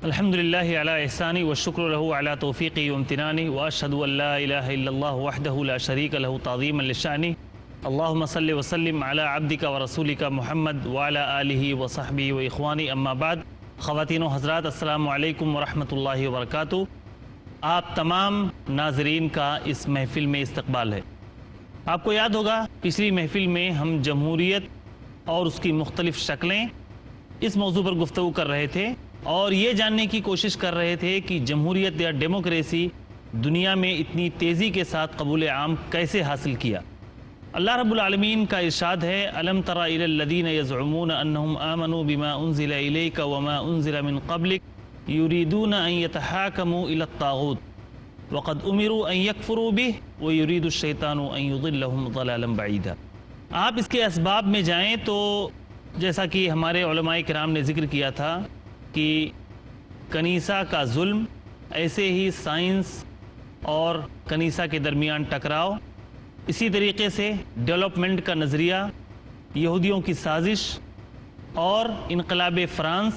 الحمدللہ علی احسانی والشکر لہ علی توفیقی وامتنانی واشہد ان لا الہ الا اللہ وحدہ لا شریک لہ تعظیما لشأنہ اللہم صلی وسلم علی عبدک ورسولک محمد وعلی آلہ وصحبہ واخوانی اما بعد۔ خواتین و حضرات، السلام علیکم ورحمۃ اللہ وبرکاتہ۔ آپ تمام ناظرین کا اس محفل میں استقبال ہے۔ آپ کو یاد ہوگا پچھلی محفل میں ہم جمہوریت اور اس کی مختلف شکلیں اس موضوع پر گفتگو کر رہے تھے اور یہ جاننے کی کوشش کر رہے تھے کہ جمہوریت یا ڈیموکریسی دنیا میں اتنی تیزی کے ساتھ قبول عام کیسے حاصل کیا۔ اللہ رب العالمین کا ارشاد ہے أَلَمْ تَرَ إِلَى الَّذِينَ يَزْعُمُونَ أَنَّهُمْ آمَنُوا بِمَا أُنزِلَ إِلَيْكَ وَمَا أُنزِلَ مِن قَبْلِكَ يُرِيدُونَ أَن يَتَحَاكَمُوا إِلَى الطَّاغُوتِ وَقَدْ أُمِرُوا أَن يَكْفُرُوا بِهِ وَيُرِيدُ الشَّيْطَانُ أَن يُضِلَّهُمْ ضَلَالًا بَعِيدًا۔ آپ اس کے اسباب میں جائیں تو جیسا کہ ہمارے علماء کرام نے ذکر کیا تھا کہ کنیسہ کا ظلم، ایسے ہی سائنس اور کنیسہ کے درمیان ٹکراؤ، اسی طریقے سے ڈیولپمنٹ کا نظریہ، یہودیوں کی سازش اور انقلاب فرانس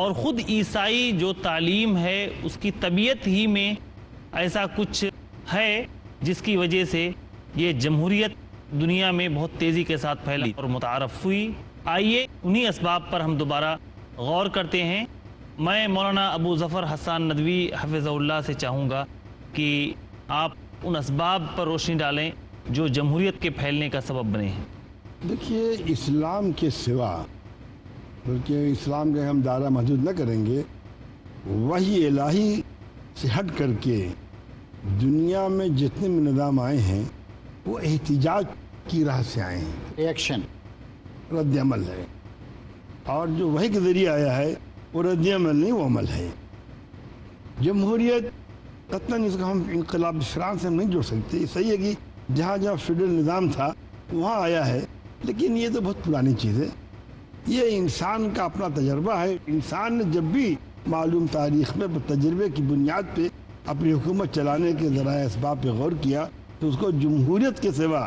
اور خود عیسائی جو تعلیم ہے اس کی طبیعت ہی میں ایسا کچھ ہے جس کی وجہ سے یہ جمہوریت دنیا میں بہت تیزی کے ساتھ پھیلی اور متعارف ہوئی۔ آئیے انہی اسباب پر ہم دوبارہ غور کرتے ہیں۔ میں مولانا ابو ظفر حسان ندوی حفظہ اللہ سے چاہوں گا کہ آپ ان اسباب پر روشنی ڈالیں جو جمہوریت کے پھیلنے کا سبب بنے ہیں۔ دیکھیے، اسلام کے سوا، بلکہ اسلام کے ہم دائرہ محدود نہ کریں گے، وحی الہی سے ہٹ کر کے دنیا میں جتنے بھی نظام آئے ہیں وہ احتجاج کی راہ سے آئے ہیں، ریئیکشن، رد عمل ہے، اور جو وحی کے ذریعے آیا ہے وہ رد عمل نہیں، وہ عمل ہے۔ جمہوریت قطعاً اس کو ہم انقلاب فرانس سے نہیں جوڑ سکتے۔ صحیح ہے کہ جہاں جہاں فیڈرل نظام تھا وہاں آیا ہے، لیکن یہ تو بہت پرانی چیز ہے۔ یہ انسان کا اپنا تجربہ ہے۔ انسان نے جب بھی معلوم تاریخ میں تجربے کی بنیاد پہ اپنی حکومت چلانے کے ذرائع اسباب پہ غور کیا تو اس کو جمہوریت کے سوا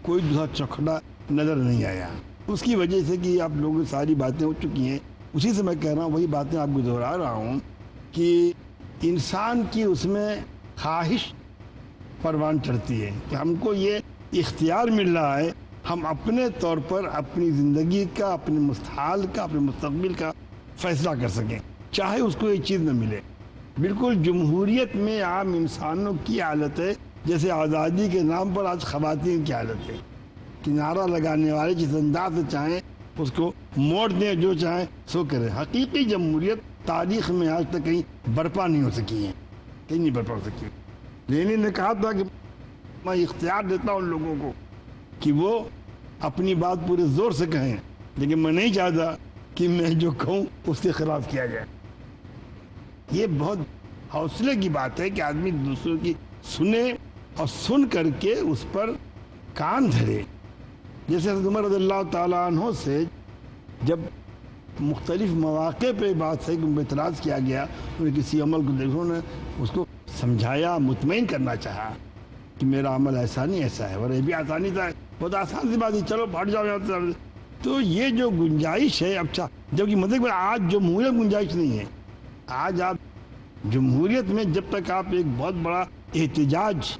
کوئی دوسرا چوکھڑا نظر نہیں آیا۔ اس کی وجہ سے کہ آپ لوگوں کی ساری باتیں ہو چکی ہیں، اسی سے میں کہہ رہا ہوں، وہی باتیں آپ کو دہرا رہا ہوں کہ انسان کی اس میں خواہش پروان چڑھتی ہے کہ ہم کو یہ اختیار مل رہا ہے، ہم اپنے طور پر اپنی زندگی کا، اپنے مستقبل کا، اپنے مستقبل کا فیصلہ کر سکیں، چاہے اس کو یہ چیز نہ ملے۔ بالکل جمہوریت میں عام انسانوں کی حالت ہے جیسے آزادی کے نام پر آج خواتین کی حالت ہے کہ نعرہ لگانے والے جس انداز سے چاہیں اس کو موڑ دیں، جو چاہیں سو کریں۔ حقیقی جمہوریت تاریخ میں آج تک کہیں برپا نہیں ہو سکی ہے، کہیں نہیں برپا ہو سکی۔ لینن نے کہا تھا کہ میں اختیار دیتا ہوں ان لوگوں کو کہ وہ اپنی بات پورے زور سے کہیں، لیکن میں نہیں چاہتا کہ میں جو کہوں اس کے خلاف کیا جائے۔ یہ بہت حوصلے کی بات ہے کہ آدمی دوسروں کی سنے اور سن کر کے اس پر کان دھرے۔ جیسے حضرت عمر رضی اللہ تعالیٰ عنہ سے جب مختلف مواقع پہ بات ہے کہ ان پہ اعتراض کیا گیا، انہیں کسی عمل کو دیکھو نے اس کو سمجھایا، مطمئن کرنا چاہا کہ میرا عمل ایسا نہیں ایسا ہے، اور یہ بھی آسانی تھا، بہت آسان سی بات ہے، چلو ہٹ جاؤ یہاں سے۔ تو یہ جو گنجائش ہے، اچھا جبکہ مطلب آج جمہوریت گنجائش نہیں ہے۔ آج آپ جمہوریت میں جب تک آپ ایک بہت بڑا احتجاج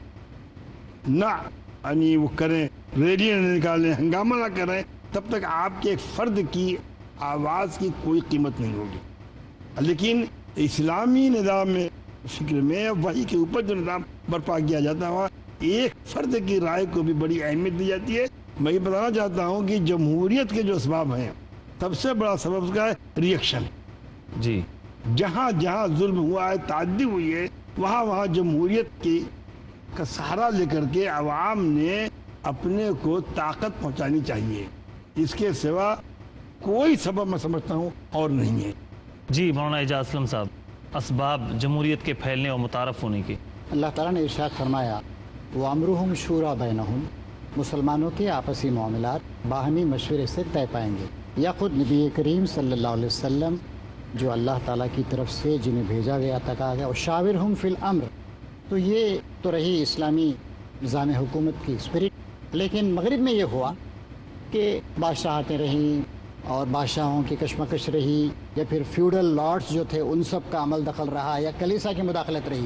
نہ یعنی وہ کریں، ریلیاں نہ نکالیں، ہنگامہ نہ کریں، تب تک آپ کے ایک فرد کی آواز کی کوئی قیمت نہیں ہوگی۔ لیکن اسلامی نظام میں، فکر میں، وحی کے اوپر جو نظام برپا کیا جاتا ہے وہاں ایک فرد کی رائے کو بھی بڑی اہمیت دی جاتی ہے۔ میں یہ بتانا چاہتا ہوں کہ جمہوریت کے جو اسباب ہیں، سب سے بڑا سبب اس کا ہے ریئیکشن۔ جی، جہاں جہاں ظلم ہوا ہے، تعدی ہوئی ہے، وہاں وہاں جمہوریت کی کا سہارا لے کر کے عوام نے اپنے کو طاقت پہنچانی چاہیے۔ اس کے سوا کوئی سبب میں سمجھتا ہوں اور نہیں ہے۔ جی مولانا اعجاز اسلم صاحب، اسباب جمہوریت کے پھیلنے اور متعارف ہونے کے۔ اللہ تعالیٰ نے ارشاد فرمایا وَأَمْرُهُمْ شُورَىٰ بَيْنَهُمْ، مسلمانوں کے آپسی معاملات باہمی مشورے سے طے پائیں گے۔ یا خود نبی کریم صلی اللہ علیہ وسلم جو اللہ تعالیٰ کی طرف سے جنہیں بھیجا گیا تھا، کہا گیا وَشَاوِرْهُمْ فِي الْأَمْرِ، تو یہ تو رہی اسلامی نظام حکومت کی اسپرٹ۔ لیکن مغرب میں یہ ہوا کہ بادشاہتیں رہیں اور بادشاہوں کی کشمکش رہی یا پھر فیوڈل لارڈس جو تھے ان سب کا عمل دخل رہا یا کلیسا کی مداخلت رہی،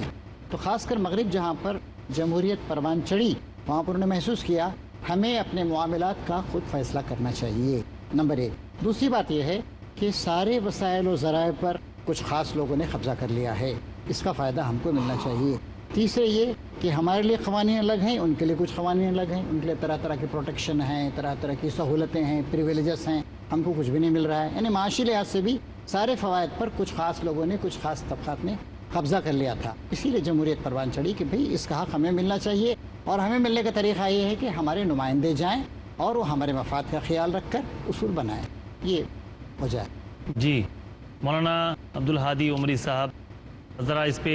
تو خاص کر مغرب جہاں پر جمہوریت پروان چڑھی وہاں پر انہوں نے محسوس کیا ہمیں اپنے معاملات کا خود فیصلہ کرنا چاہیے، نمبر ایک۔ دوسری بات یہ ہے کہ سارے وسائل و ذرائع پر کچھ خاص لوگوں نے قبضہ کر لیا ہے، اس کا فائدہ ہم کو ملنا چاہیے۔ تیسرے یہ کہ ہمارے لیے قوانین الگ ہیں، ان کے لیے کچھ قوانین الگ ہیں، ان کے لیے طرح طرح کی پروٹیکشن ہیں، طرح طرح کی سہولتیں ہیں، پریویلیجز ہیں، ہم کو کچھ بھی نہیں مل رہا ہے۔ یعنی معاشی لحاظ سے بھی سارے فوائد پر کچھ خاص لوگوں نے، کچھ خاص طبقات نے قبضہ کر لیا تھا، اسی لیے جمہوریت پروان چڑھی کہ بھئی اس کا حق ہمیں ملنا چاہیے، اور ہمیں ملنے کا طریقہ یہ ہے کہ ہمارے نمائندے جائیں اور وہ ہمارے مفاد کا خیال رکھ کر اصول بنائیں، یہ وجہ ہے۔ جی مولانا عبدالہادی عمری صاحب، ذرا اس پہ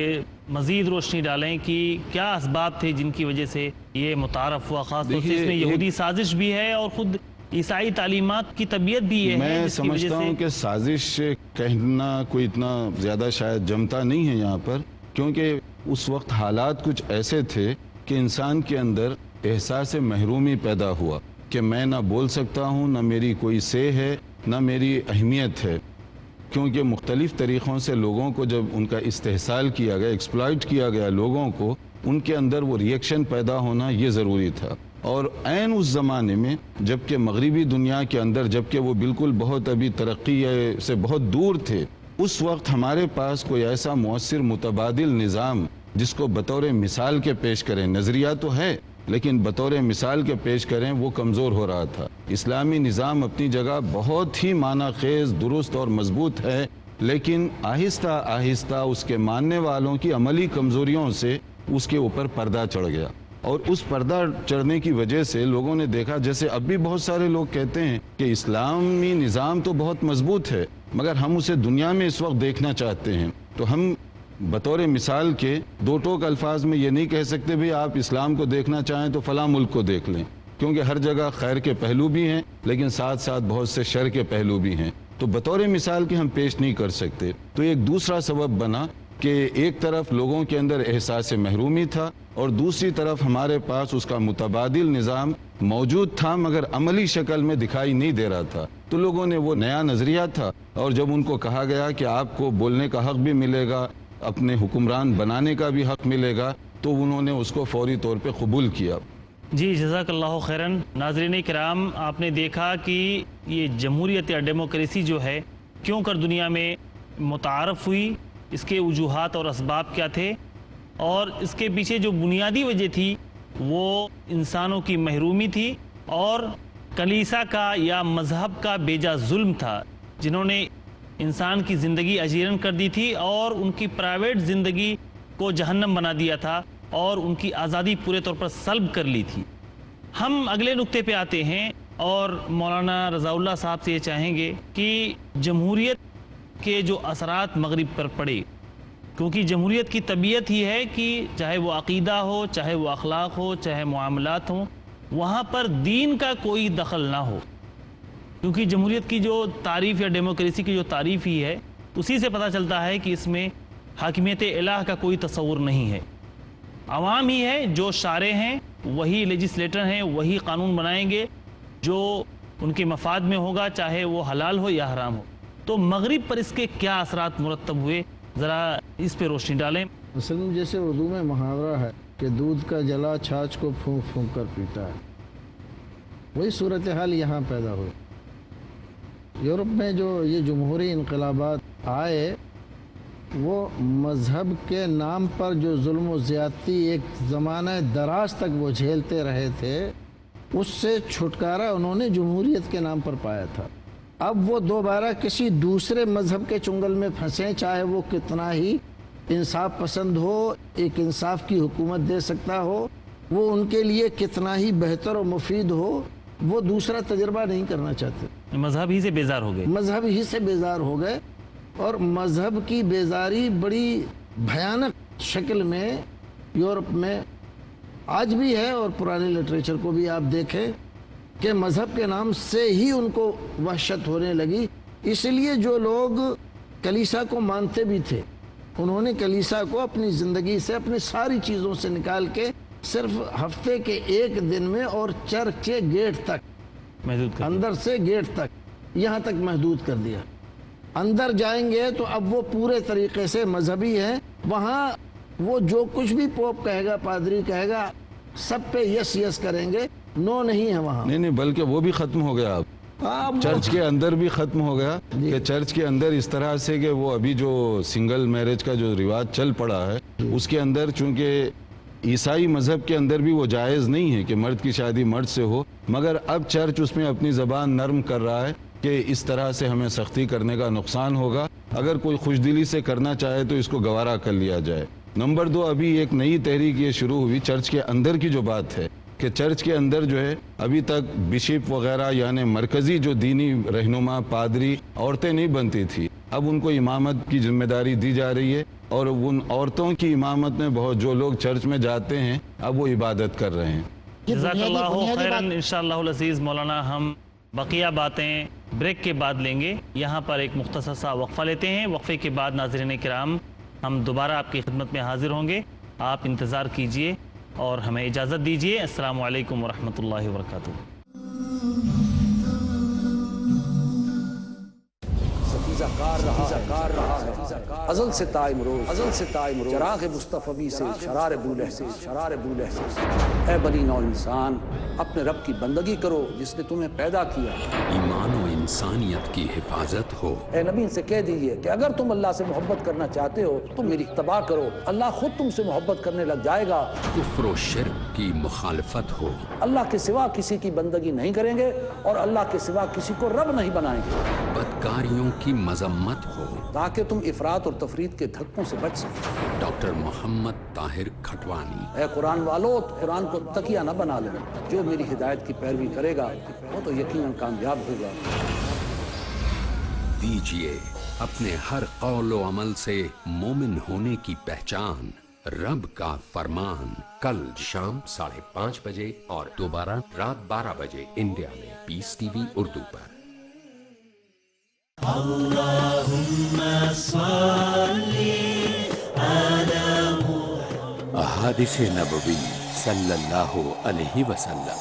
مزید روشنی ڈالیں کہ کیا اسباب تھے جن کی وجہ سے یہ متعارف ہوا، خاص طور سے اس میں یہودی سازش بھی ہے اور خود عیسائی تعلیمات کی طبیعت بھی یہ ہے میں جس کی وجہ سمجھتا ہوں سے کہ سازش کہنا کوئی اتنا زیادہ شاید جمتا نہیں ہے یہاں پر، کیونکہ اس وقت حالات کچھ ایسے تھے کہ انسان کے اندر احساس محرومی پیدا ہوا کہ میں نہ بول سکتا ہوں، نہ میری کوئی سے ہے، نہ میری اہمیت ہے، کیونکہ مختلف طریقوں سے لوگوں کو جب ان کا استحصال کیا گیا، ایکسپلائٹ کیا گیا لوگوں کو، ان کے اندر وہ ریئیکشن پیدا ہونا یہ ضروری تھا۔ اور عین اس زمانے میں جبکہ مغربی دنیا کے اندر، جبکہ وہ بالکل بہت ابھی ترقی سے بہت دور تھے، اس وقت ہمارے پاس کوئی ایسا مؤثر متبادل نظام جس کو بطور مثال کے پیش کریں، نظریہ تو ہے لیکن بطور مثال کے پیش کریں، وہ کمزور ہو رہا تھا۔ اسلامی نظام اپنی جگہ بہت ہی معنی خیز، درست اور مضبوط ہے، لیکن آہستہ آہستہ اس کے ماننے والوں کی عملی کمزوریوں سے اس کے اوپر پردہ چڑھ گیا، اور اس پردہ چڑھنے کی وجہ سے لوگوں نے دیکھا، جیسے اب بھی بہت سارے لوگ کہتے ہیں کہ اسلامی نظام تو بہت مضبوط ہے مگر ہم اسے دنیا میں اس وقت دیکھنا چاہتے ہیں، تو ہم بطور مثال کے دو ٹوک الفاظ میں یہ نہیں کہہ سکتے بھی آپ اسلام کو دیکھنا چاہیں تو فلاں ملک کو دیکھ لیں، کیونکہ ہر جگہ خیر کے پہلو بھی ہیں لیکن ساتھ ساتھ بہت سے شر کے پہلو بھی ہیں، تو بطور مثال کے ہم پیش نہیں کر سکتے۔ تو ایک دوسرا سبب بنا کہ ایک طرف لوگوں کے اندر احساس محرومی تھا اور دوسری طرف ہمارے پاس اس کا متبادل نظام موجود تھا مگر عملی شکل میں دکھائی نہیں دے رہا تھا، تو لوگوں نے وہ نیا نظریہ تھا، اور جب ان کو کہا گیا کہ آپ کو بولنے کا حق بھی ملے گا، اپنے حکمران بنانے کا بھی حق ملے گا، تو انہوں نے اس کو فوری طور پہ قبول کیا۔ جی جزاک اللہ خیراً۔ ناظرین کرام، آپ نے دیکھا کہ یہ جمہوریت یا ڈیموکریسی جو ہے کیوں کر دنیا میں متعارف ہوئی، اس کے وجوہات اور اسباب کیا تھے، اور اس کے پیچھے جو بنیادی وجہ تھی وہ انسانوں کی محرومی تھی اور کلیسا کا یا مذہب کا بیجا ظلم تھا، جنہوں نے انسان کی زندگی اجیرن کر دی تھی اور ان کی پرائیویٹ زندگی کو جہنم بنا دیا تھا اور ان کی آزادی پورے طور پر سلب کر لی تھی۔ ہم اگلے نقطے پہ آتے ہیں اور مولانا رضا اللہ صاحب سے یہ چاہیں گے کہ جمہوریت کے جو اثرات مغرب پر پڑے، کیونکہ جمہوریت کی طبیعت ہی ہے کہ چاہے وہ عقیدہ ہو، چاہے وہ اخلاق ہو، چاہے معاملات ہوں، وہاں پر دین کا کوئی دخل نہ ہو، کیونکہ جمہوریت کی جو تعریف یا ڈیموکریسی کی جو تعریف ہی ہے اسی سے پتہ چلتا ہے کہ اس میں حاکمیت الہ کا کوئی تصور نہیں ہے، عوام ہی ہے جو شارع ہیں، وہی لیجسلیٹر ہیں، وہی قانون بنائیں گے جو ان کے مفاد میں ہوگا، چاہے وہ حلال ہو یا حرام ہو۔ تو مغرب پر اس کے کیا اثرات مرتب ہوئے، ذرا اس پہ روشنی ڈالیں۔ مثلاً جیسے اردو میں محاورہ ہے کہ دودھ کا جلا چھاچھ کو پھونک پھونک کر پیتا ہے، وہی صورتحال یہاں پیدا ہوئی۔ یورپ میں جو یہ جمہوری انقلابات آئے، وہ مذہب کے نام پر جو ظلم و زیادتی ایک زمانہ دراز تک وہ جھیلتے رہے تھے، اس سے چھٹکارا انہوں نے جمہوریت کے نام پر پایا تھا۔ اب وہ دوبارہ کسی دوسرے مذہب کے چنگل میں پھنسیں، چاہے وہ کتنا ہی انصاف پسند ہو، ایک انصاف کی حکومت دے سکتا ہو، وہ ان کے لیے کتنا ہی بہتر و مفید ہو، وہ دوسرا تجربہ نہیں کرنا چاہتے۔ مذہب ہی سے بیزار ہو گئے، مذہب ہی سے بیزار ہو گئے، اور مذہب کی بیزاری بڑی بھیانک شکل میں یورپ میں آج بھی ہے، اور پرانے لٹریچر کو بھی آپ دیکھیں کہ مذہب کے نام سے ہی ان کو وحشت ہونے لگی۔ اس لیے جو لوگ کلیسا کو مانتے بھی تھے، انہوں نے کلیسا کو اپنی زندگی سے، اپنی ساری چیزوں سے نکال کے صرف ہفتے کے ایک دن میں اور چرچ کے گیٹ تک، محدود کر اندر سے گیٹ تک یہاں تک محدود کر دیا. اندر جائیں گے تو اب وہ پورے طریقے سے مذہبی ہے. وہاں وہ جو کچھ بھی پوپ کہے گا، پادری کہے گا، سب پہ یس یس کریں گے. نو نہیں ہے وہاں. نہیں بلکہ وہ بھی ختم ہو گیا. اب چرچ کے اندر بھی ختم ہو گیا کہ چرچ کے اندر اس طرح سے کہ وہ ابھی جو سنگل میرج کا جو رواج چل پڑا ہے اس کے اندر، چونکہ عیسائی مذہب کے اندر بھی وہ جائز نہیں ہے کہ مرد کی شادی مرد سے ہو، مگر اب چرچ اس میں اپنی زبان نرم کر رہا ہے کہ اس طرح سے ہمیں سختی کرنے کا نقصان ہوگا. اگر کوئی خوش دلی سے کرنا چاہے تو اس کو گوارا کر لیا جائے. نمبر 2، ابھی ایک نئی تحریک یہ شروع ہوئی چرچ کے اندر کی جو بات ہے کہ چرچ کے اندر جو ہے ابھی تک بشپ وغیرہ یعنی مرکزی جو دینی رہنما پادری عورتیں نہیں بنتی تھی، اب ان کو امامت کی ذمہ داری دی جا رہی ہے اور ان عورتوں کی امامت میں بہت جو لوگ چرچ میں جاتے ہیں اب وہ عبادت کر رہے ہیں. جزاک اللہ خیراً. انشاءاللہ العزیز مولانا ہم بقیہ باتیں بریک کے بعد لیں گے. یہاں پر ایک مختصر سا وقفہ لیتے ہیں. وقفے کے بعد ناظرین کرام ہم دوبارہ آپ کی خدمت میں حاضر ہوں گے. آپ انتظار کیجئے اور ہمیں اجازت دیجئے. السلام علیکم ورحمۃ اللہ وبرکاتہ. کار رہا ہے ازل سے تا امروز چراغ مصطفی سے شرار بولہ سے. اے بنی نو انسان، اپنے رب کی بندگی کرو جس نے تمہیں پیدا کیا. ایمان و انسانیت کی حفاظت ہو. اے نبی سے کہہ دیجئے کہ اگر تم اللہ سے محبت کرنا چاہتے ہو تو میری اتباع کرو، اللہ خود تم سے محبت کرنے لگ جائے گا. کفر و شرک کی مخالفت ہو. اللہ کے سوا کسی کی بندگی نہیں کریں گے اور اللہ کے سوا کسی کو رب نہیں بنائیں گے. بدکاریوں کی مذمت ہو تاکہ تم افراط اور تفرید کے دھکوں سے بچ سکو. ڈاکٹر محمد طاہر کھٹوانی. اے قرآن والو، قرآن کو تکیہ نہ بنا لینا. جو میری ہدایت کی پیروی کرے گا وہ تو یقیناً کامیاب ہوگا. دیجئے اپنے ہر قول و عمل سے مومن ہونے کی پہچان. رب کا فرمان کل شام 5:30 بجے اور دوبارہ رات 12 بجے انڈیا میں پیس ٹی وی اردو پر. احادیث نبوی صلی اللہ علیہ وسلم.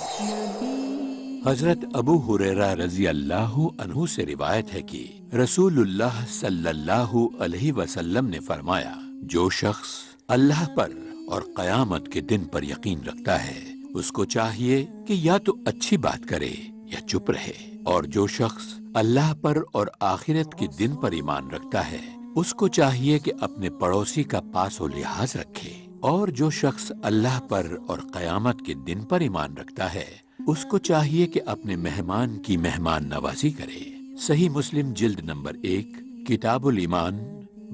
حضرت ابو ہریرہ رضی اللہ عنہ سے روایت ہے کہ رسول اللہ صلی اللہ علیہ وسلم نے فرمایا، جو شخص اللہ پر اور قیامت کے دن پر یقین رکھتا ہے اس کو چاہیے کہ یا تو اچھی بات کرے یا چپ رہے، اور جو شخص اللہ پر اور آخرت کے دن پر ایمان رکھتا ہے اس کو چاہیے کہ اپنے پڑوسی کا پاس و لحاظ رکھے، اور جو شخص اللہ پر اور قیامت کے دن پر ایمان رکھتا ہے اس کو چاہیے کہ اپنے مہمان کی مہمان نوازی کرے. صحیح مسلم جلد نمبر 1 کتاب الایمان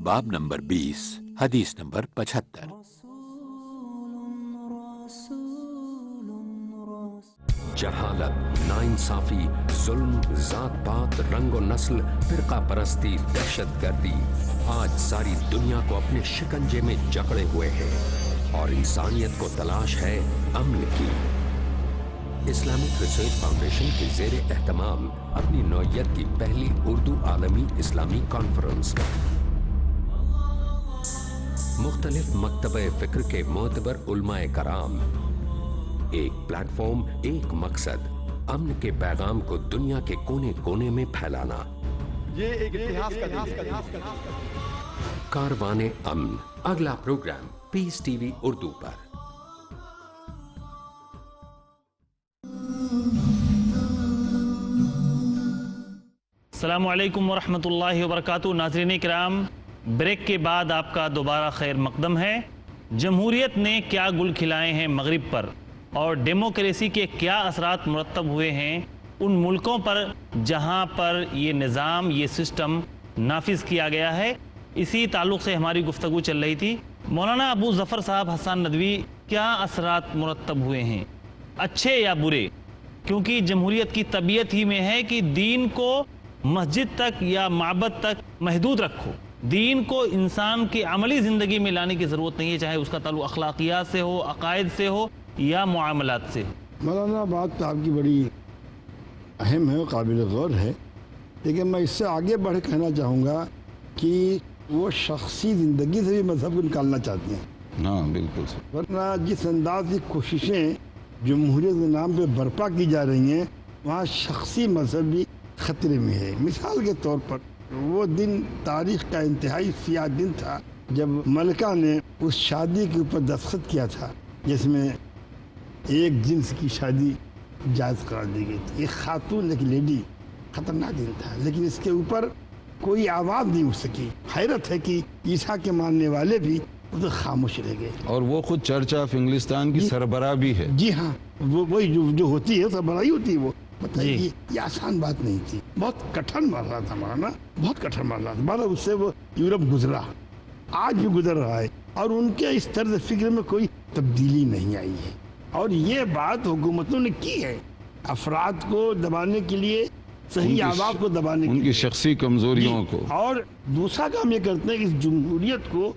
باب نمبر 20 حدیث نمبر 75. جہالت، ناانصافی، ظلم، ذات پات، رنگ و نسل، فرقہ پرستی، دہشت گردی آج ساری دنیا کو اپنے شکنجے میں جکڑے ہوئے ہیں اور انسانیت کو تلاش ہے امن کی. اسلامک ریسرچ فاؤنڈیشن کے زیر اہتمام اپنی نوعیت کی پہلی اردو عالمی اسلامی کانفرنس. مختلف مکتبہ فکر کے معتبر علماء کرام، ایک پلیٹ فارم، ایک مقصد، امن کے پیغام کو دنیا کے کونے کونے میں پھیلانا. یہ ایک اتحاد کا کاروان امن. اگلا پروگرام پیس ٹی وی اردو پر. السلام علیکم ورحمۃ اللہ وبرکاتہ. ناظرین کرام، بریک کے بعد آپ کا دوبارہ خیر مقدم ہے. جمہوریت نے کیا گل کھلائے ہیں مغرب پر اور ڈیموکریسی کے کیا اثرات مرتب ہوئے ہیں ان ملکوں پر جہاں پر یہ نظام، یہ سسٹم نافذ کیا گیا ہے. اسی تعلق سے ہماری گفتگو چل رہی تھی. مولانا ابو ظفر صاحب حسان ندوی، کیا اثرات مرتب ہوئے ہیں، اچھے یا برے؟ کیونکہ جمہوریت کی طبیعت ہی میں ہے کہ دین کو مسجد تک یا معبد تک محدود رکھو. دین کو انسان کی عملی زندگی میں لانے کی ضرورت نہیں ہے، چاہے اس کا تعلق اخلاقیات سے ہو، عقائد سے ہو یا معاملات سے. مولانا بات تو آپ کی بڑی اہم ہے، قابل غور ہے، لیکن میں اس سے آگے بڑھ کہنا چاہوں گا کہ وہ شخصی زندگی سے بھی مذہب کو نکالنا چاہتے ہیں. ہاں بالکل. ورنہ جس انداز کی کوششیں جمہوریت کے نام پہ برپا کی جا رہی ہیں وہاں شخصی مذہبی خطرے میں ہے. مثال کے طور پر وہ دن تاریخ کا انتہائی سیاہ دن تھا جب ملکہ نے اس شادی کے اوپر دستخط کیا تھا جس میں ایک جنس کی شادی جائز قرار دی گئی تھی. ایک خاتون، ایک لیڈی، خطرناک دن تھا، لیکن اس کے اوپر کوئی آواز نہیں اٹھ سکی. حیرت ہے کہ عیسیٰ کے ماننے والے بھی تو خاموش رہ گئے. اور وہ خود چرچ آف انگلستان کی سربراہ بھی ہے. جی ہاں، وہی جو ہوتی ہے سربراہی ہوتی ہے. وہ بتائیے یہ آسان بات نہیں تھی، بہت کٹھن مرحلہ تھا مولانا، بہت کٹھن مرحلہ تھا. بعد اس سے وہ یورپ گزرا، آج بھی گزر رہا ہے، اور ان کے اس طرز فکر میں کوئی تبدیلی نہیں آئی ہے. اور یہ بات حکومتوں نے کی ہے افراد کو دبانے کے لیے، صحیح آواز کو دبانے کے لیے، ان کی شخصی کمزوریوں کو. اور دوسرا کام یہ کرتے ہیں کہ اس جمہوریت کو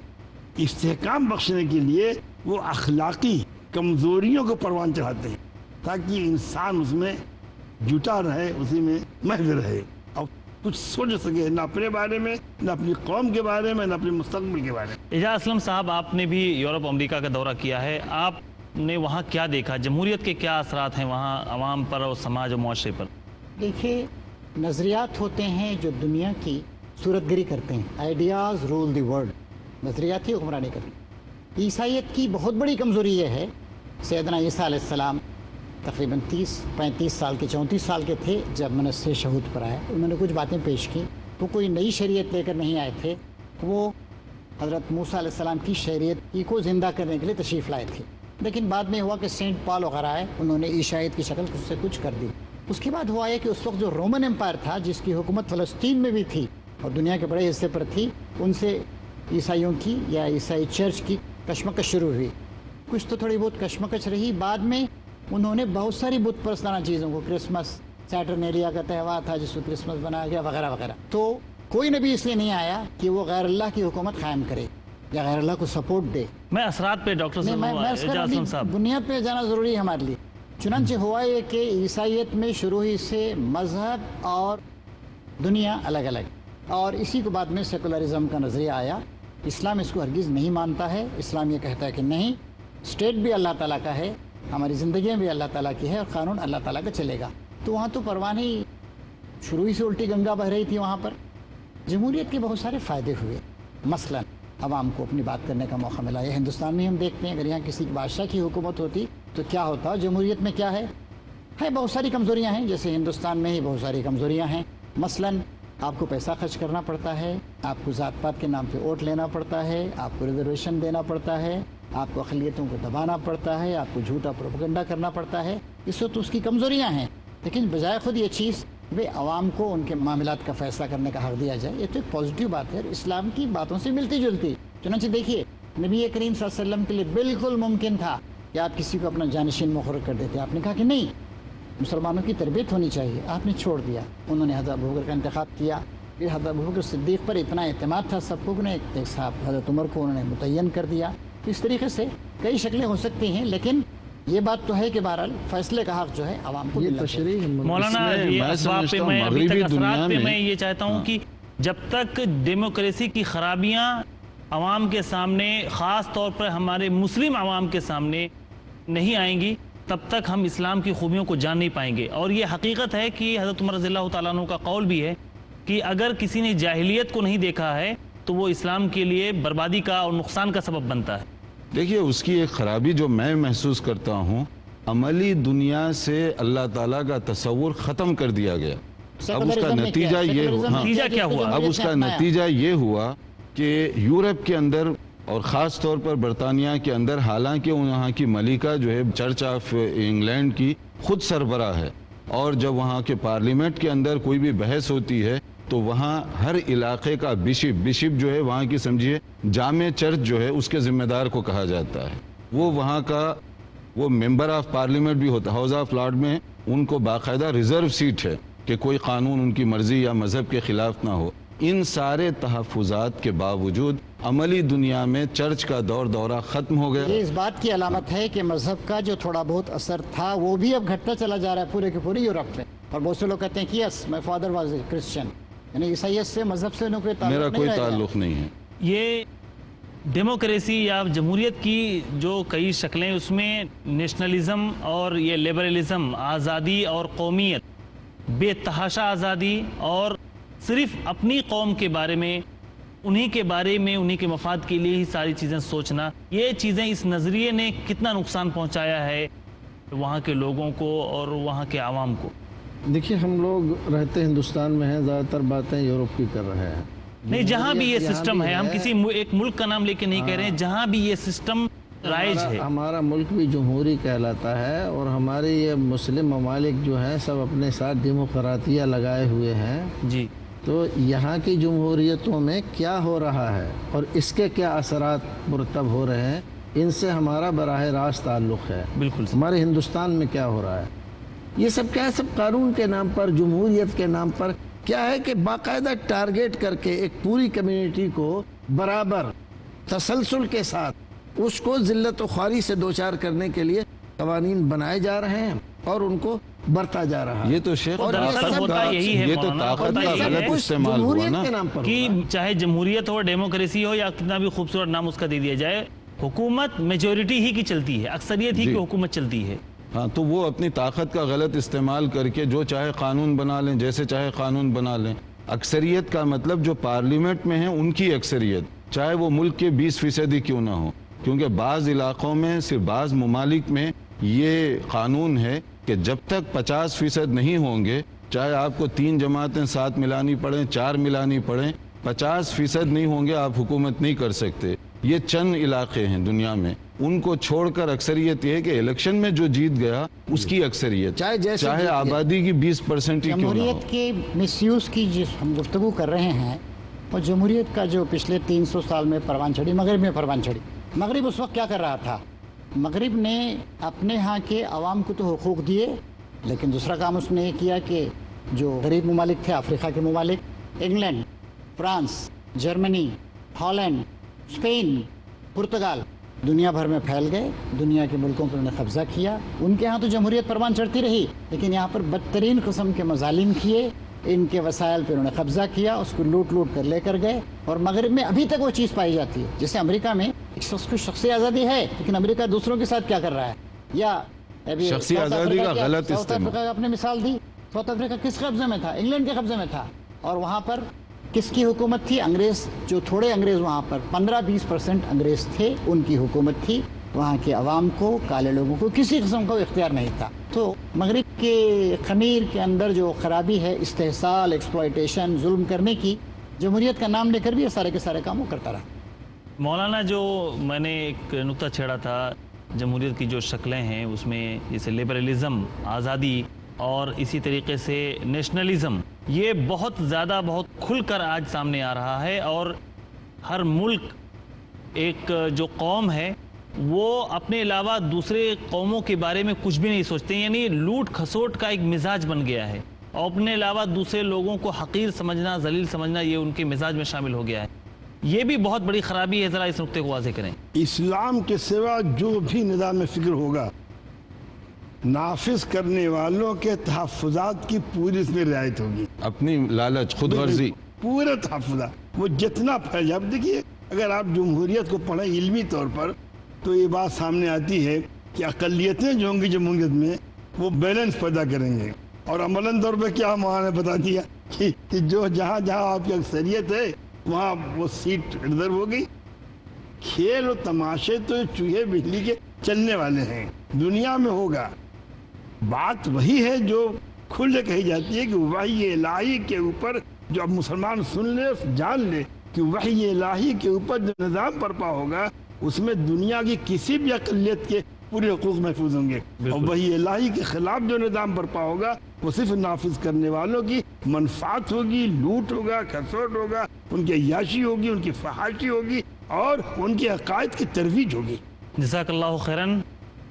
استحکام بخشنے کے لیے وہ اخلاقی کمزوریوں کو پروان چڑھاتے ہیں تاکہ انسان اس میں جٹا رہے، اسی میں محو رہے اور کچھ سوچ سکے، نہ اپنے بارے میں، نہ اپنی قوم کے بارے میں، نہ اپنے مستقبل کے بارے میں. اعجاز اسلم صاحب، آپ نے بھی یورپ امریکہ کا دورہ کیا ہے، آپ نے وہاں کیا دیکھا؟ جمہوریت کے کیا اثرات ہیں وہاں عوام پر اور سماج و معاشرے پر؟ دیکھیے، نظریات ہوتے ہیں جو دنیا کی صورت گری کرتے ہیں. آئیڈیاز رول دی ورلڈ، نظریاتی حکمرانی کرتے ہیں. عیسائیت کی بہت بڑی کمزوری یہ ہے، سیدنا عیسیٰ علیہ السلام تقریباً 35 سال کے 34 سال کے تھے جب منصب شہود پر آئے. انہوں نے کچھ باتیں پیش کی، وہ کوئی نئی شریعت لے کر نہیں آئے تھے، وہ حضرت موسیٰ علیہ السلام کی شریعت کو زندہ کرنے کے لیے تشریف لائے تھے. لیکن بعد میں ہوا کہ سینٹ پال وغیرہ آئے، انہوں نے عیسائیت کی شکل سے کچھ کر دی. اس کے بعد ہوا ہے کہ اس وقت جو رومن امپائر تھا، جس کی حکومت فلسطین میں بھی تھی اور دنیا کے بڑے حصے پر تھی، ان سے عیسائیوں کی یا عیسائی چرچ کی کشمکش شروع ہوئی. کچھ تو تھوڑی بہت کشمکش رہی. بعد میں انہوں نے بہت ساری بت پرستانہ چیزوں کو، کرسمس، سیٹرنیلیا کا تہوار تھا جس کو کرسمس بنایا گیا، وغیرہ وغیرہ. تو کوئی نبی اس لیے نہیں آیا کہ وہ غیر اللہ کی حکومت قائم کرے یا غیر اللہ کو سپورٹ دے. میں اثرات پہ ڈاکٹر صاحب بنیاد پہ جانا ضروری ہے ہمارے لیے. چنانچہ ہوا یہ کہ عیسائیت میں شروع ہی سے مذہب اور دنیا الگ الگ، اور اسی کو بعد میں سیکولرزم کا نظریہ آیا. اسلام اس کو ہرگز نہیں مانتا ہے. اسلام یہ کہتا ہے کہ نہیں، اسٹیٹ بھی اللہ تعالیٰ کا ہے، ہماری زندگیاں بھی اللہ تعالیٰ کی ہے، اور قانون اللہ تعالیٰ کا چلے گا. تو وہاں تو پروان ہی شروع ہی سے الٹی گنگا بہہ رہی تھی. وہاں پر جمہوریت کے بہت سارے فائدے ہوئے. مثلا عوام کو اپنی بات کرنے کا موقع ملا. یہ ہندوستان میں ہم دیکھتے ہیں، اگر یہاں کسی بادشاہ کی حکومت ہوتی تو کیا ہوتا. جمہوریت میں کیا ہے بہت ساری کمزوریاں ہیں، جیسے ہندوستان میں ہی بہت ساری کمزوریاں ہیں. مثلا آپ کو پیسہ خرچ کرنا پڑتا ہے، آپ کو ذات پات کے نام پہ ووٹ لینا پڑتا ہے، آپ کو ریزرویشن دینا پڑتا ہے، آپ کو اقلیتوں کو دبانا پڑتا ہے، آپ کو جھوٹا پروپیگنڈا کرنا پڑتا ہے. اس وقت اس کی کمزوریاں ہیں. لیکن بجائے خود یہ چیز عوام کو ان کے معاملات کا فیصلہ کرنے کا حق دیا جائے، یہ تو ایک پازیٹیو بات ہے، اسلام کی باتوں سے ملتی جلتی. چنانچہ دیکھیے، نبی کریم صلی اللہ علیہ وسلم کے لیے بالکل ممکن تھا کہ آپ کسی کو اپنا جانشین مقرر کر دیتے. آپ نے کہا کہ نہیں، مسلمانوں کی تربیت ہونی چاہیے. آپ نے چھوڑ دیا. انہوں نے حضرت ابوبکر کا انتخاب کیا. پھر حضرت ابوبکر صدیق پر اتنا اعتماد تھا سب کو، ایک صاحب حضرت عمر کو انہوں نے متعین کر دیا. اس طریقے سے کئی شکلیں ہو سکتی ہیں، لیکن یہ بات تو ہے کہ بہرحال فیصلے کا حق جو ہے عوام کو ملنا چاہیے. مولانا میں یہ چاہتا ہوں کہ جب تک ڈیموکریسی کی خرابیاں عوام کے سامنے، خاص طور پر ہمارے مسلم عوام کے سامنے نہیں آئیں گی، تب تک ہم اسلام کی خوبیوں کو جان نہیں پائیں گے. اور یہ حقیقت ہے کہ حضرت عمر رضی اللہ تعالیٰ عنہ کا قول بھی ہے کہ اگر کسی نے جاہلیت کو نہیں دیکھا ہے تو وہ اسلام کے لیے بربادی کا اور نقصان کا سبب بنتا ہے. دیکھیے، اس کی ایک خرابی جو میں محسوس کرتا ہوں، عملی دنیا سے اللہ تعالیٰ کا تصور ختم کر دیا گیا. اب اس کا نتیجہ یہ ہوا کہ یورپ کے اندر اور خاص طور پر برطانیہ کے اندر، حالانکہ وہاں کی ملکہ جو ہے چرچ آف انگلینڈ کی خود سربراہ ہے، اور جب وہاں کے پارلیمنٹ کے اندر کوئی بھی بحث ہوتی ہے تو وہاں ہر علاقے کا بشپ جو ہے وہاں کی سمجھیے جامع چرچ جو ہے اس کے ذمہ دار کو کہا جاتا ہے. وہ وہاں کا وہ ممبر آف پارلیمنٹ بھی ہوتا ہے. ہاؤس آف لارڈ میں ان کو باقاعدہ ریزرو سیٹ ہے کہ کوئی قانون ان کی مرضی یا مذہب کے خلاف نہ ہو. ان سارے تحفظات کے باوجود عملی دنیا میں چرچ کا دورہ ختم ہو گیا. یہ اس بات کی علامت ہے کہ مذہب کا جو تھوڑا بہت اثر تھا وہ بھی اب گھٹتا چلا جا رہا ہے پورے کے پورے یورپ میں. اور بہت سے لوگ کہتے ہیں کہ yes my father was a Christian, یعنی عیسائیت سے مذہب سے میرا کوئی تعلق نہیں ہے. یہ ڈیموکریسی یا جمہوریت کی جو کئی شکلیں، اس میں نیشنلزم اور یہ لیبرلزم، آزادی اور قومیت، بے تحاشا آزادی اور صرف اپنی قوم کے بارے میں، انہی کے بارے میں، انہی کے مفاد کے لیے ہی ساری چیزیں سوچنا، یہ چیزیں اس نظریے نے کتنا نقصان پہنچایا ہے وہاں کے لوگوں کو اور وہاں کے عوام کو؟ دیکھیے ہم لوگ رہتے ہندوستان میں ہیں، زیادہ تر باتیں یورپ کی کر رہے ہیں. نہیں، جہاں بھی یہ سسٹم ہے، ہم کسی ایک ملک کا نام لے کے نہیں کہہ رہے ہیں، جہاں بھی یہ سسٹم رائج ہے. ہمارا ملک بھی جمہوری کہلاتا ہے اور ہمارے یہ مسلم ممالک جو ہیں سب اپنے ساتھ ڈیموکراتیہ لگائے ہوئے ہیں. جی، تو یہاں کی جمہوریتوں میں کیا ہو رہا ہے اور اس کے کیا اثرات مرتب ہو رہے ہیں، ان سے ہمارا براہ راست تعلق ہے. بالکل. ہمارے ہندوستان میں کیا ہو رہا ہے، یہ سب کیا ہے، سب قانون کے نام پر، جمہوریت کے نام پر کیا ہے کہ باقاعدہ ٹارگیٹ کر کے ایک پوری کمیونٹی کو برابر تسلسل کے ساتھ اس کو ذلت و خواری سے دوچار کرنے کے لیے قوانین بنائے جا رہے ہیں اور ان کو برتا جا رہا ہے. یہ تو شیخ اور دراصل ہوتا یہی ہے یہ تو طاقت کا غلط استعمال ہوا نا کہ چاہے جمہوریت ہو، ڈیموکریسی ہو، یا کتنا بھی خوبصورت نام اس کا دے دیا جائے، حکومت میجورٹی ہی کی چلتی ہے، اکثریت ہی کی حکومت چلتی ہے. ہاں، تو وہ اپنی طاقت کا غلط استعمال کر کے جو چاہے قانون بنا لیں، جیسے چاہے قانون بنا لیں. اکثریت کا مطلب جو پارلیمنٹ میں ہیں ان کی اکثریت، چاہے وہ ملک کے 20% کیوں نہ ہو، کیونکہ بعض علاقوں میں، صرف بعض ممالک میں یہ قانون ہے کہ جب تک 50% نہیں ہوں گے، چاہے آپ کو 3 جماعتیں ساتھ ملانی پڑیں، 4 ملانی پڑیں، 50% نہیں ہوں گے آپ حکومت نہیں کر سکتے. یہ چند علاقے ہیں دنیا میں، ان کو چھوڑ کر اکثریت یہ ہے کہ الیکشن میں جو جیت گیا اس کی اکثریت، چاہے آبادی کی 20% ہی کیوں نہ ہو. جمہوریت کے مس یوز کی جس ہم گفتگو کر رہے ہیں، اور جمہوریت کا جو پچھلے 300 سال میں پروان چڑھی، مغرب میں پروان چڑھی. مغرب اس وقت کیا کر رہا تھا؟ مغرب نے اپنے ہاں کے عوام کو تو حقوق دیے، لیکن دوسرا کام اس نے یہ کیا کہ جو غریب ممالک تھے، افریقہ کے ممالک، England, France, Germany, Holland, Spain, Portugal, دنیا بھر میں پھیل گئے، دنیا کے ملکوں پر انہیں قبضہ کیا. ان کے ہاں تو جمہوریت پروان چڑھتی رہی، لیکن یہاں پر بدترین قسم کے مظالم کیے، ان کے وسائل پہ انہوں نے قبضہ کیا، اس کو لوٹ لوٹ کر لے کر گئے. اور مغرب میں ابھی تک وہ چیز پائی جاتی ہے. جیسے امریکہ میں ایک شخص کو شخصی آزادی ہے، لیکن امریکہ دوسروں کے ساتھ کیا کر رہا ہے. یا شخصی آزادی کا غلط ساؤتھ استعمال. افریقہ آپ نے مثال دی، ساؤتھ افریقہ کس قبضے میں تھا؟ انگلینڈ کے قبضے میں تھا. اور وہاں پر کس کی حکومت تھی؟ انگریز. جو تھوڑے انگریز وہاں پر 15-20% انگریز تھے، ان کی حکومت تھی. وہاں کے عوام کو، کالے لوگوں کو کسی قسم کا اختیار نہیں تھا. تو مغرب کے خمیر کے اندر جو خرابی ہے، استحصال، ایکسپلائٹیشن، ظلم کرنے کی، جمہوریت کا نام لے کر بھی یہ سارے کے سارے کام وہ کرتا رہا. مولانا، جو میں نے ایک نقطہ چھیڑا تھا، جمہوریت کی جو شکلیں ہیں اس میں جیسے لبرلزم، آزادی، اور اسی طریقے سے نیشنلزم، یہ بہت زیادہ، بہت کھل کر آج سامنے آ رہا ہے. اور ہر ملک، ایک جو قوم ہے وہ اپنے علاوہ دوسرے قوموں کے بارے میں کچھ بھی نہیں سوچتے، یعنی لوٹ کھسوٹ کا ایک مزاج بن گیا ہے، اور اپنے علاوہ دوسرے لوگوں کو حقیر سمجھنا، ذلیل سمجھنا، یہ ان کے مزاج میں شامل ہو گیا ہے. یہ بھی بہت بڑی خرابی ہے. ذرا اس نقطے کو واضح کریں. اسلام کے سوا جو بھی نظام فکر ہوگا، نافذ کرنے والوں کے تحفظات کی پوری اس میں رعایت ہوگی. اپنی لالچ، خود غرضی، پورا تحفظات وہ جتنا پھیل جائے. اب دیکھیے، اگر آپ جمہوریت کو پڑھیں علمی طور پر تو یہ بات سامنے آتی ہے کہ اقلیتیں جو ہوں گی جمہوریت میں وہ بیلنس پیدا کریں گے. اور عملاً طور پہ کیا ہمارا نے بتا دیا کہ جو جہاں جہاں آپ کی اکثریت ہے وہاں وہ سیٹ ریزرو ہو گئی. کھیل و تماشے تو چوہے بجلی کے چلنے والے ہیں، دنیا میں ہوگا. بات وہی ہے جو کھل کے کہی جاتی ہے کہ وحی الہی کے اوپر جو اب مسلمان سن لے، جان لے کہ وحی الہی کے اوپر جو نظام برپا ہوگا اس میں دنیا کی کسی بھی اقلیت کے پورے حقوق محفوظ ہوں گے. اور وحی الہی کے خلاف جو نظام برپا ہوگا وہ صرف نافذ کرنے والوں کی منفعت ہوگی، لوٹ ہوگا، کھسوٹ ہوگا، ان کی عیاشی ہوگی، ان کی فحاشی ہوگی، اور ان کے عقائد کی ترویج ہوگی. جزاک اللہ خیراً.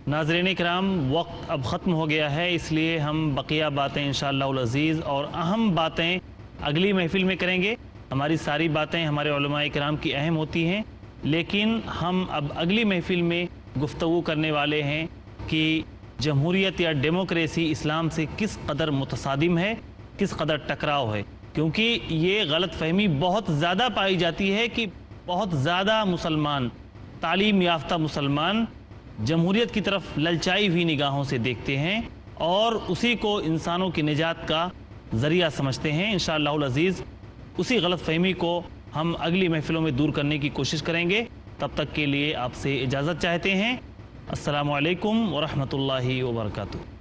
ناظرین کرام، وقت اب ختم ہو گیا ہے، اس لیے ہم بقیہ باتیں انشاءاللہ العزیز اور اہم باتیں اگلی محفل میں کریں گے. ہماری ساری باتیں ہمارے علماء کرام کی اہم ہوتی ہیں، لیکن ہم اب اگلی محفل میں گفتگو کرنے والے ہیں کہ جمہوریت یا ڈیموکریسی اسلام سے کس قدر متصادم ہے، کس قدر ٹکراؤ ہے. کیونکہ یہ غلط فہمی بہت زیادہ پائی جاتی ہے کہ بہت زیادہ مسلمان، تعلیم یافتہ مسلمان، جمہوریت کی طرف للچائی ہوئی نگاہوں سے دیکھتے ہیں اور اسی کو انسانوں کی نجات کا ذریعہ سمجھتے ہیں۔ انشاءاللہ العزیز اسی غلط فہمی کو ہم اگلی محفلوں میں دور کرنے کی کوشش کریں گے۔ تب تک کے لیے آپ سے اجازت چاہتے ہیں۔ السلام علیکم ورحمۃ اللہ وبرکاتہ۔